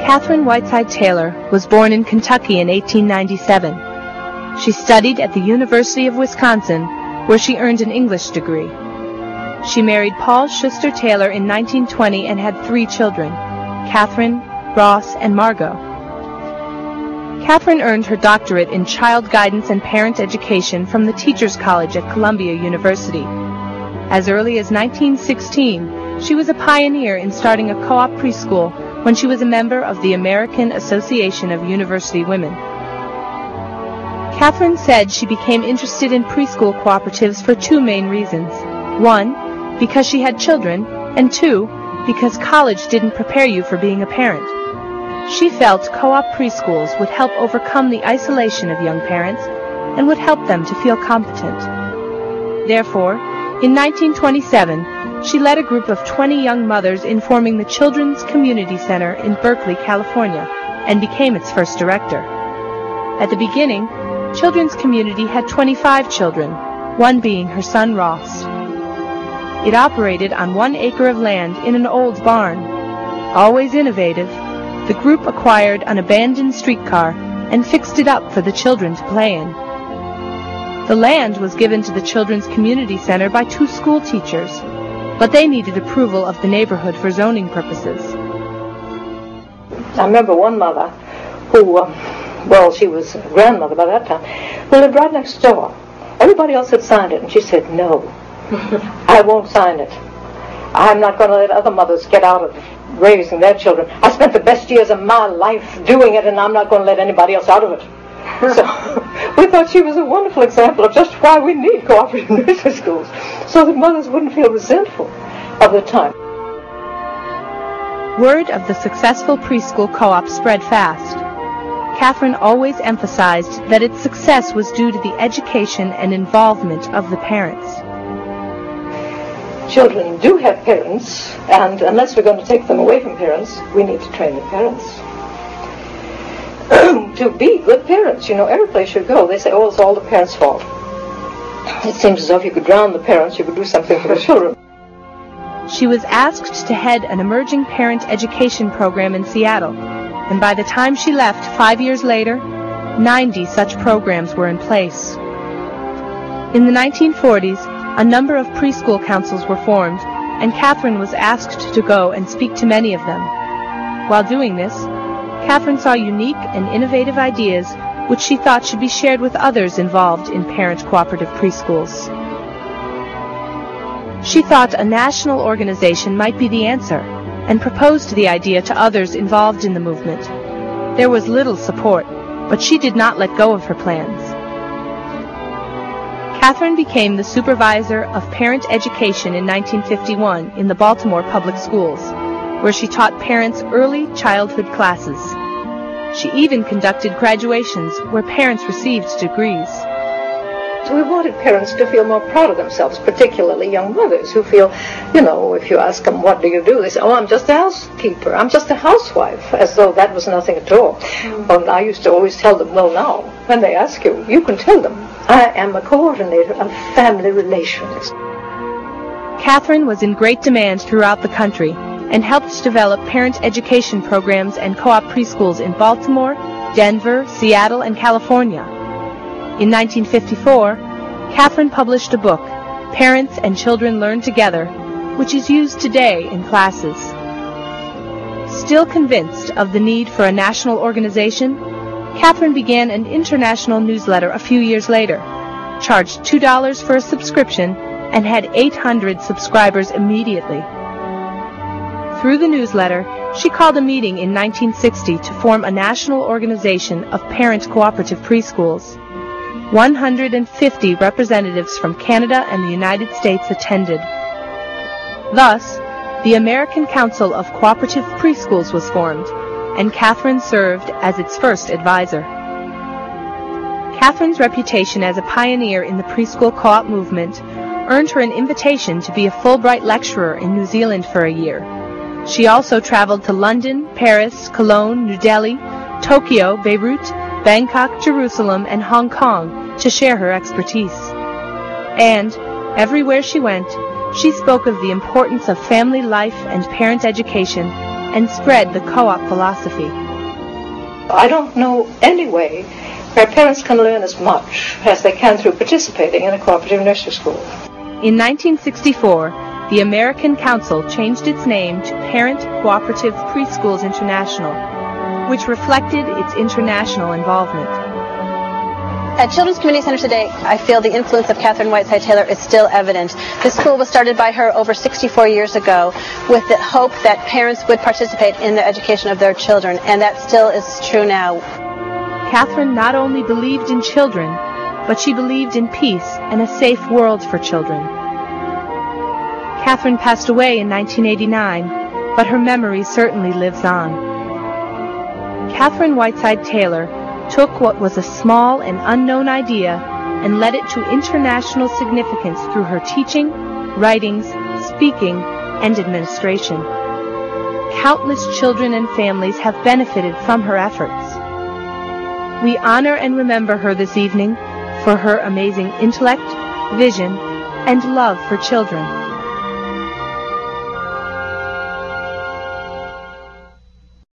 Katharine Whiteside Taylor was born in Kentucky in 1897. She studied at the University of Wisconsin, where she earned an English degree. She married Paul Schuster Taylor in 1920 and had 3 children, Catherine, Ross, and Margot. Katharine earned her doctorate in child guidance and parent education from the Teachers College at Columbia University. As early as 1916, she was a pioneer in starting a co-op preschool when she was a member of the American Association of University Women. Katharine said she became interested in preschool cooperatives for 2 main reasons. 1, because she had children, and 2, because college didn't prepare you for being a parent. She felt co-op preschools would help overcome the isolation of young parents and would help them to feel competent. Therefore, in 1927, she led a group of 20 young mothers in forming the Children's Community Center in Berkeley, California, and became its first director. At the beginning, Children's Community had 25 children, 1 being her son Ross. It operated on 1 acre of land in an old barn. Always innovative, the group acquired an abandoned streetcar and fixed it up for the children to play in. The land was given to the Children's Community Center by 2 school teachers, but they needed approval of the neighborhood for zoning purposes. I remember one mother who, she was a grandmother by that time, who lived right next door. Everybody else had signed it, and she said, "No, I won't sign it. I'm not going to let other mothers get out of raising their children. I spent the best years of my life doing it, and I'm not going to let anybody else out of it." So we thought she was a wonderful example of just why we need cooperative nursery schools, so that mothers wouldn't feel resentful of the time. Word of the successful preschool co-op spread fast. Katharine always emphasized that its success was due to the education and involvement of the parents. Children do have parents, and unless we're going to take them away from parents, we need to train the parents to be good parents. You know, every place you go, they say, "Oh, it's all the parents' fault." It seems as though if you could drown the parents, you could do something for the children. She was asked to head an emerging parent education program in Seattle, and by the time she left 5 years later, 90 such programs were in place. In the 1940s, a number of preschool councils were formed, and Katharine was asked to go and speak to many of them. While doing this, Katharine saw unique and innovative ideas which she thought should be shared with others involved in parent cooperative preschools. She thought a national organization might be the answer, and proposed the idea to others involved in the movement. There was little support, but she did not let go of her plans. Katharine became the supervisor of parent education in 1951 in the Baltimore Public Schools, where she taught parents early childhood classes. She even conducted graduations where parents received degrees. So we wanted parents to feel more proud of themselves, particularly young mothers who feel, you know, if you ask them, "What do you do?" they say, "Oh, I'm just a housekeeper, I'm just a housewife," as though that was nothing at all. Well, I used to always tell them, well, now, when they ask you, you can tell them, "I am a coordinator of family relations." Katharine was in great demand throughout the country and helped develop parent education programs and co-op preschools in Baltimore, Denver, Seattle, and California. In 1954, Katharine published a book, Parents and Children Learn Together, which is used today in classes. Still convinced of the need for a national organization, Katharine began an international newsletter a few years later, charged $2 for a subscription, and had 800 subscribers immediately. Through the newsletter, she called a meeting in 1960 to form a national organization of parent cooperative preschools. 150 representatives from Canada and the United States attended. Thus, the American Council of Cooperative Preschools was formed, and Katharine served as its first advisor. Katharine's reputation as a pioneer in the preschool co-op movement earned her an invitation to be a Fulbright lecturer in New Zealand for a year. She also traveled to London, Paris, Cologne, New Delhi, Tokyo, Beirut, Bangkok, Jerusalem, and Hong Kong to share her expertise. And, everywhere she went, she spoke of the importance of family life and parent education and spread the co-op philosophy. I don't know any way where parents can learn as much as they can through participating in a cooperative nursery school. In 1964, the American Council changed its name to Parent Cooperative Preschools International, which reflected its international involvement. At Children's Community Center today, I feel the influence of Katharine Whiteside Taylor is still evident. This school was started by her over 64 years ago with the hope that parents would participate in the education of their children, and that still is true now. Katharine not only believed in children, but she believed in peace and a safe world for children. Katharine passed away in 1989, but her memory certainly lives on. Katharine Whiteside Taylor took what was a small and unknown idea and led it to international significance through her teaching, writings, speaking, and administration. Countless children and families have benefited from her efforts. We honor and remember her this evening for her amazing intellect, vision, and love for children.